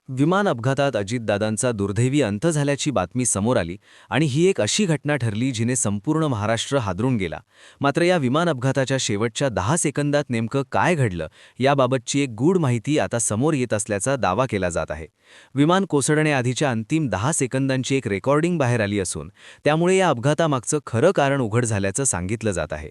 विमान अपघातात अजितदादांचा दुर्दैवी अंत झाल्याची बातमी समोर आली आणि ही एक अशी घटना ठरली जिने संपूर्ण महाराष्ट्र हादरून गेला. मात्र या विमान अपघाताच्या शेवटच्या 10 सेकंदात नेमकं काय घडलं याबाबतची एक गूढ माहिती आता समोर येत असल्याचा दावा केला जात आहे. विमान कोसळण्याआधीच्या अंतिम 10 सेकंदांची एक रेकॉर्डिंग बाहेर आली असून त्यामुळे या अपघातामागचं खरं कारण उघड झाल्याचं सांगितलं जात आहे.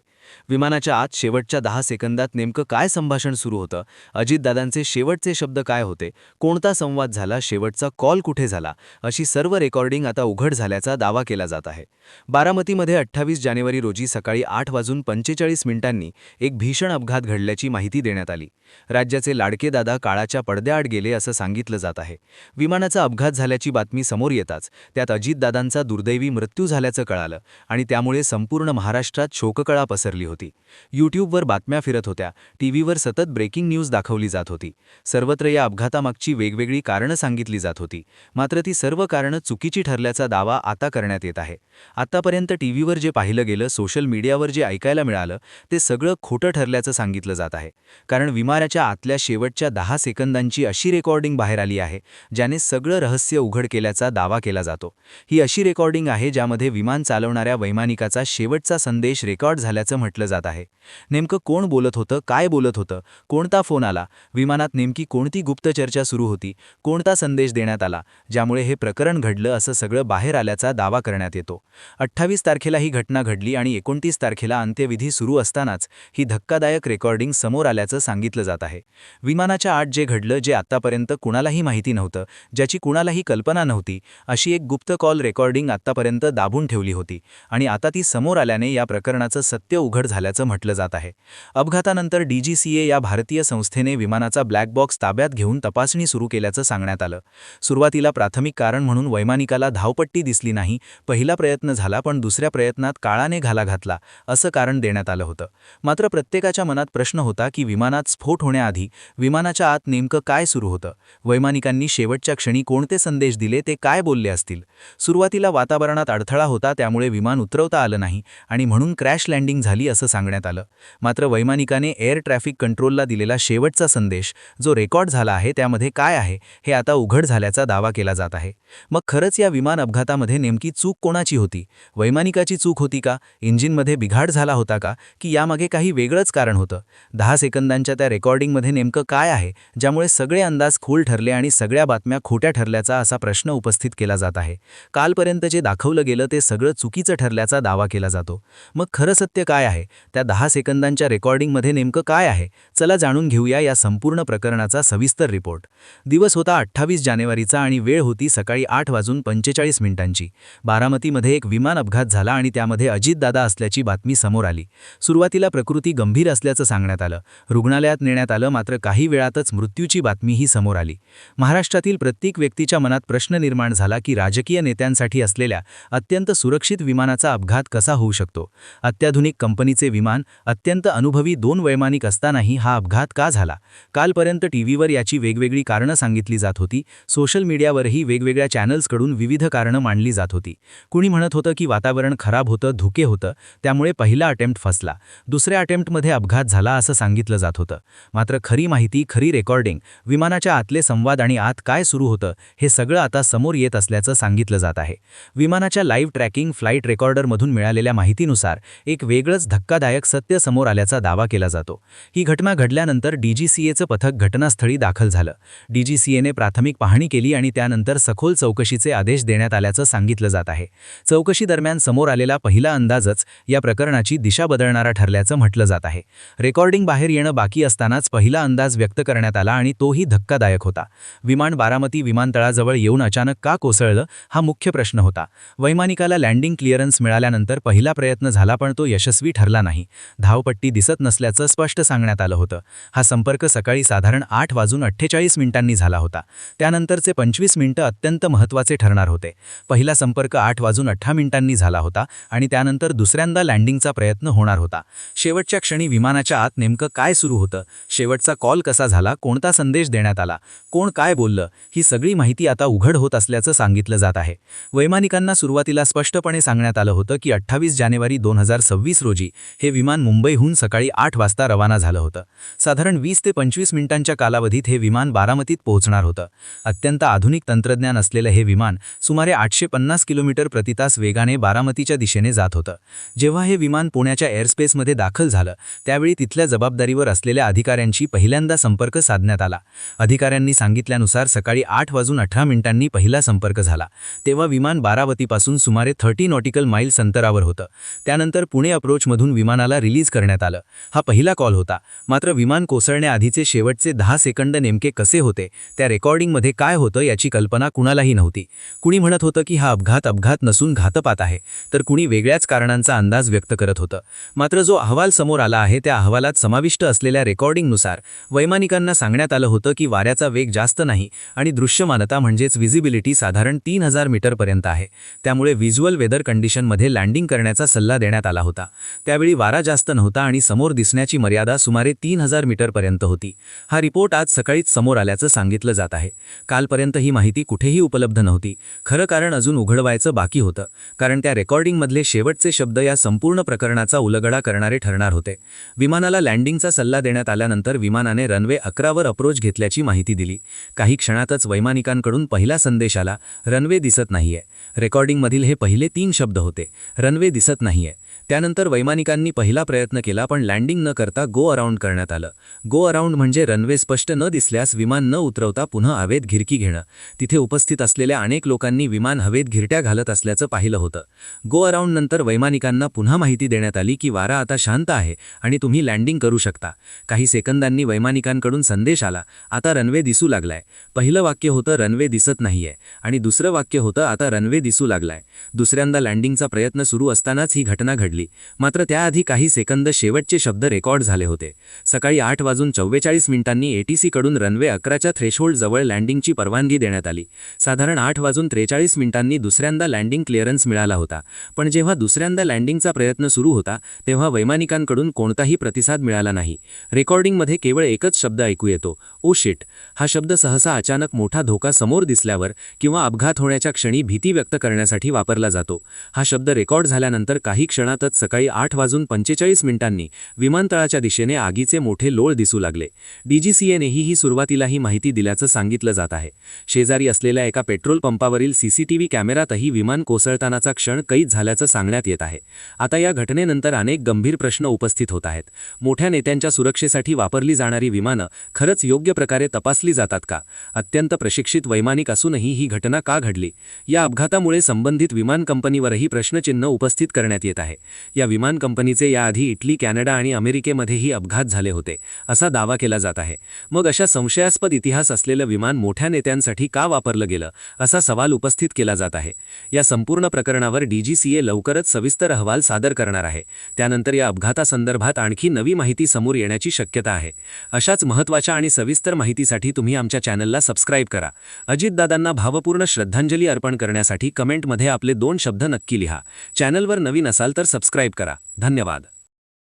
विमानाच्या आत शेवटच्या 10 सेकंदात नेमकं काय संभाषण सुरू होतं, अजितदादांचे शेवटचे शब्द काय होते, कोणता संवाद झाला, शेवटचा कॉल कुठे झाला, अशी सर्व रेकॉर्डिंग आता उघड झाल्याचा दावा केला जात आहे. बारामतीमध्ये 28 जानेवारी रोजी सकाळी 8:45 एक भीषण अपघात घडल्याची माहिती देण्यात आली. राज्याचे लाडके दादा काळाच्या पडद्याआड गेले असं सांगितलं जात आहे. विमानाचा अपघात झाल्याची बातमी समोर येताच त्यात अजितदादांचा दुर्दैवी मृत्यू झाल्याचं कळालं आणि त्यामुळे संपूर्ण महाराष्ट्रात शोककळा पसरली होती. यूट्यूबवर बातम्या फिरत होत्या, टीव्हीवर सतत ब्रेकिंग न्यूज दाखवली जात होती. सर्वत्र या अपघातामागची वेगवेगळी कारणं सांगितली जात होती. मात्र ती सर्व कारणं चुकीची ठरल्याचा दावा आता करण्यात येत आहे. आतापर्यंत टीव्हीवर जे पाहिलं गेलं, सोशल मीडियावर जे ऐकायला मिळालं, ते सगळं खोटं ठरल्याचं सांगितलं जात आहे. कारण विमानाच्या आतल्या शेवटच्या 10 सेकंदांची अशी रेकॉर्डिंग बाहेर आली आहे ज्याने सगळं रहस्य उघड केल्याचा दावा केला जातो. ही अशी रेकॉर्डिंग आहे ज्यामध्ये विमान चालवणाऱ्या वैमानिकाचा शेवटचा संदेश रेकॉर्ड झाल्याचं म्हटलं जात आहे. नेमकं कोण बोलत होतं, काय बोलत होतं, कोणता फोन आला, विमानात नेमकी कोणती गुप्त चर्चा सुरू होती, कोणता संदेश देण्यात आला, ज्यामुळे हे प्रकरण घडलं असं सगळं बाहेर आल्याचा दावा करण्यात येतो. 28 तारखेला ही घटना घडली आणि 29 तारखेला अंत्यविधी सुरू असतानाच ही धक्कादायक रेकॉर्डिंग समोर आल्याचं सांगितलं जात आहे. विमानाच्या आत जे घडलं, जे आत्तापर्यंत कुणालाही माहिती नव्हतं, ज्याची कुणालाही कल्पना नव्हती, अशी एक गुप्त कॉल रेकॉर्डिंग आत्तापर्यंत दाबून ठेवली होती आणि आता ती समोर आल्याने या प्रकरणाचं सत्य उघड झाल्याचं म्हटलं जात आहे. अपघातानंतर DGCA या भारतीय संस्थेने विमानाचा ब्लॅक बॉक्स ताब्यात घेऊन तपासणी सुरू केल्याचं सांगण्यात आलं. सुरुवातीला प्राथमिक कारण म्हणून वैमानिकाला धावपट्टी दिसली नाही, पहिला प्रयत्न झाला पण दुसऱ्या प्रयत्नात काळाने घाला घातला असं कारण देण्यात आलं होतं. मात्र प्रत्येकाच्या मनात प्रश्न होता की विमानात स्फोट होण्याआधी विमानाच्या आत नेमकं काय सुरू होतं, वैमानिकांनी शेवटच्या क्षणी कोणते संदेश दिले, ते काय बोलले असतील. सुरुवातीला वातावरणात अडथळा होता, त्यामुळे विमान उतरवता आलं नाही आणि म्हणून क्रॅश लँडिंग झाली असं सांगण्यात आलं. मात्र वैमानिकाने एअर ट्रॅफिक कंट्रोलला दिलेला शेवटचा संदेश जो रेकॉर्ड झाला आहे त्यामध्ये काय आहे हे आता उघड झाल्याचा दावा केला जात आहे. मग खरंच या विमान अपघातामध्ये नेमकी चूक कोणाची होती? वैमानिकाची चूक होती का? इंजिनमध्ये बिघाड झाला होता का? की यामागे काही वेगळंच कारण होतं? 10 सेकंदांच्या त्या रेकॉर्डिंगमध्ये नेमकं काय आहे ज्यामुळे सगळे अंदाज खोल ठरले आणि सगळ्या बातम्या खोट्या ठरल्याचा असा प्रश्न उपस्थित केला जात आहे. कालपर्यंत जे दाखवलं गेलं ते सगळं चुकीचं ठरल्याचा दावा केला जातो. मग खरं सत्य काय आहे? त्या 10 सेकंदांच्या रेकॉर्डिंगमध्ये नेमकं काय आहे? चला जाणून घेऊया या संपूर्ण प्रकरणाचा सविस्तर रिपोर्ट. दिवस होता 28 जानेवारीचा आणि वेळ होती सकाळी 8:45. बारामतीमध्ये एक विमान अपघात झाला आणि त्यामध्ये अजितदादा असल्याची बातमी समोर आली. सुरुवातीला प्रकृती गंभीर असल्याचं सांगण्यात आलं. रुग्णालयात नेण्यात आलं, मात्र काही वेळातच मृत्यूची बातमीही समोर आली. महाराष्ट्रातील प्रत्येक व्यक्तीच्या मनात प्रश्न निर्माण झाला की राजकीय नेत्यांसाठी असलेल्या अत्यंत सुरक्षित विमानाचा अपघात कसा होऊ शकतो? अत्याधुनिक कंपनीचे विमान, अत्यंत अनुभवी 2 वैमानिक असतानाही हा अपघात का झाला? कालपर्यंत टीव्हीवर याची वेगवेगळी कारणं सांगितली जात होती. सोशल मीडियावरही वेगवेगळ्या चॅनल्सकडून विविध कारणं मांडली जात होती. कुणी म्हणत होतं की वातावरण खराब होतं, धुके होतं, त्यामुळे पहिला अटेम्प्ट फसला. दुसऱ्या अटेम्प्टमध्ये अपघात झाला असं सांगितलं जात होतं. मात्र खरी माहिती, खरी रेकॉर्डिंग, विमानाच्या आतले संवाद आणि आत काय सुरू होतं हे सगळं आता समोर येत असल्याचं सांगितलं जात आहे. विमानाच्या लाईव्ह ट्रॅकिंग फ्लाईट रेकॉर्डरमधून मिळालेल्या माहितीनुसार एक वेगळंच धक्कादायक सत्य समोर आल्याचा दावा केला जातो. ही घटना घडल्यानंतर DGCAचं पथक घटनास्थळी दाखल झालं. DGCAने प्राथमिक पाहणी केली आणि त्यानंतर सखोल चौकशीचे आदेश देण्यात आल्याचं सांगितलं जात आहे. चौकशीदरम्यान समोर आलेला पहिला अंदाजच या प्रकरणाची दिशा बदलणारा ठरल्याचं म्हटलं जात आहे. रेकॉर्डिंग बाहेर येणं बाकी असतानाच पहिला अंदाज व्यक्त करण्यात आला आणि तोही धक्कादायक होता. विमान बारामती विमानतळाजवळ येऊन अचानक का कोसळलं हा मुख्य प्रश्न होता. वैमानिकाला लँडिंग क्लिअरन्स मिळाल्यानंतर पहिला प्रयत्न झाला पण तो यशस्वी ठरला नाही. धावपट्टी दिसत नसल्याचं स्पष्ट सांगण्यात आलं होतं. हा संपर्क सकाळी साधारण 8:48 झाला होता. त्यानंतरचे 25 मिनिटं अत्यंत महत्त्वाचे ठरणार होते. पहिला संपर्क 8:08 झाला होता आणि त्यानंतर दुसऱ्यांदा लँडिंगचा प्रयत्न होणार होता. शेवटच्या क्षणी विमानाच्या आत नेमकं काय सुरू होतं, शेवटचा कॉल कसा झाला, कोणता संदेश देण्यात आला, कोण काय बोललं, ही सगळी माहिती आता उघड होत असल्याचं सांगितलं जात आहे. वैमानिकांना सुरुवातीला स्पष्टपणे सांगण्यात आलं होतं की 28 जानेवारी 2026 रोजी रोजी हे विमान मुंबईहून सकाळी 8 वाजता रवाना झालं होतं. साधारण 20 ते 25 मिनिटांच्या कालावधीत हे विमान बारामतीत पोहोचणार होतं. अत्यंत आधुनिक तंत्रज्ञान असलेलं हे विमान सुमारे 850 किलोमीटर प्रति तास वेगाने बारामतीच्या दिशेने जात होतं. जेव्हा हे विमान पुण्याच्या एअरस्पेसमध्ये दाखल झालं त्यावेळी तिथल्या जबाबदारीवर असलेल्या अधिकाऱ्यांशी पहिल्यांदा संपर्क साधण्यात आला. अधिकाऱ्यांनी सांगितल्यानुसार सकाळी 8:18 पहिला संपर्क झाला. तेव्हा विमान बारामतीपासून सुमारे 30 नॉटिकल माइल्स अंतरावर होतं. त्यानंतर पुणे अप्रोचमधून विमानाला रिलीज करण्यात आलं. हा पहिला कॉल होता. मात्र विमान कोसळण्याआधीचे शेवटचे 10 सेकंद नेमके कसे होते, त्या रेकॉर्डिंगमध्ये काय होतं याची कल्पना कुणालाही नव्हती. कुणी म्हणत होतं की हा अपघात नसून घातपात आहे, तर कुणी वेगळ्याच कारणांचा अंदाज व्यक्त करत होतं. मात्र जो अहवाल समोर आला आहे त्या अहवालात समाविष्ट असलेल्या रेकॉर्डिंगनुसार वैमानिकांना सांगण्यात आलं होतं की वाऱ्याचा वेग जास्त नाही आणि दृश्यमानता म्हणजेच व्हिजिबिलिटी साधारण 3000 मीटरपर्यंत आहे. त्यामुळे व्हिज्युअल वेदर कंडिशनमध्ये लँडिंग करण्याचा सल्ला देण्यात आला होता. त्यावेळी वारा जास्त नव्हता आणि समोर दिसण्याची मर्यादा सुमारे 3000 मीटरपर्यंत होती. हा रिपोर्ट आज सकाळीच समोर आल्याचं सांगितलं जात आहे. कालपर्यंत ही माहिती कुठेही उपलब्ध नव्हती. खरं कारण अजून उघडवायचं बाकी होतं, कारण त्या रेकॉर्डिंगमधले शेवटचे शब्द या संपूर्ण प्रकरणाचा उलगडा करणारे ठरणार होते. विमानाला लँडिंगचा सल्ला देण्यात आल्यानंतर विमानाने रनवे 11वर अप्रोच घेतल्याची माहिती दिली. काही क्षणातच वैमानिकांकडून पहिला संदेश आला, रनवे दिसत नाहीये. रेकॉर्डिंगमधील हे पहिले 3 शब्द होते, रनवे दिसत नाहीये. त्यानंतर वैमानिकांनी पहिला प्रयत्न केला पण लँडिंग न करता गो अराउंड करण्यात आलं. गो अराउंड म्हणजे रनवे स्पष्ट न दिसल्यास विमान न उतरवता पुन्हा हवेत घिरकी घेणं. तिथे उपस्थित असलेल्या अनेक लोकांनी विमान हवेत घिरट्या घालत असल्याचं पाहिलं होतं. गो अराउंड नंतर वैमानिकांना पुन्हा माहिती देण्यात आली की वारा आता शांत आहे आणि तुम्ही लँडिंग करू शकता. काही सेकंदांनी वैमानिकांकडून संदेश आला, आता रनवे दिसू लागलाय. पहिलं वाक्य होतं रनवे दिसत नाहीये आणि दुसरं वाक्य होतं आता रनवे दिसू लागलाय. दुसऱ्यांदा लँडिंगचा प्रयत्न सुरू असतानाच ही घटना घडली. मात्र त्याआधी काही सेकंद शेवटचे शब्द रेकॉर्ड झाले होते. सकाळी 8:44 एटीसी कडून रनवे 11च्या थ्रेशोल्ड जवळ लँडिंगची परवानगी देण्यात आली. साधारण 8:43 दुसऱ्यांदा लँडिंग क्लिअरन्स मिळाला होता. पण जेव्हा दुसऱ्यांदा लँडिंगचा प्रयत्न सुरू होता तेव्हा वैमानिकांकडून कोणताही प्रतिसाद मिळाला नाही. रेकॉर्डिंगमध्ये केवळ एकच शब्द ऐकू येतो, ओ शिट. हा शब्द सहसा अचानक मोठा धोका समोर दिसल्यावर किंवा अपघात होण्याच्या क्षणी भीती व्यक्त करण्यासाठी वापरला जातो. हा शब्द रेकॉर्ड झाल्यानंतर काही क्षणातच सकाळी 8:45 विमानतळाच्या दिशेने आगीचे मोठे लोळ दिसू लागले. डीजीसीएनेही ही सुरुवातीला ही माहिती दिल्याचं सांगितलं जात आहे. शेजारी असलेल्या एका पेट्रोल पंपावरील सीसीटीव्ही कॅमेरातही विमान कोसळतानाचा क्षण कैद झाल्याचं सांगण्यात येत आहे. आता या घटनेनंतर अनेक गंभीर प्रश्न उपस्थित होत आहेत. मोठ्या नेत्यांच्या सुरक्षेसाठी वापरली जाणारी विमानं खरंच योग्य प्रकारे तपासली जातात का? अत्यंत प्रशिक्षित वैमानिक असूनही ही घटना का घडली? या अपघातामुळे संबंधित विमान कंपनीवरही प्रश्नचिन्ह उपस्थित करण्यात येत आहे. या विमान कंपनीचे याआधी इटली, कॅनडा आणि अमेरिकेमध्येही अपघात झाले होते असा दावा केला जात आहे. मग अशा संशयास्पद इतिहास असलेलं विमान मोठ्या नेत्यांसाठी का वापरलं गेलं असा सवाल उपस्थित केला जात आहे. या संपूर्ण प्रकरणावर डीजीसीए लवकरच सविस्तर अहवाल सादर करणार आहे. त्यानंतर या अपघातासंदर्भात आणखी नवी माहिती समोर येण्याची शक्यता आहे. अशाच महत्त्वाच्या आणि सविस्तर माहितीसाठी तुम्ही आमच्या चॅनलला सबस्क्राईब करा. अजितदादांना भावपूर्ण श्रद्धांजली अर्पण करण्यासाठी कमेंटमध्ये आपले 2 शब्द नक्की लिहा. चॅनलवर नवीन असाल तर सबस्क्राईब करा. धन्यवाद.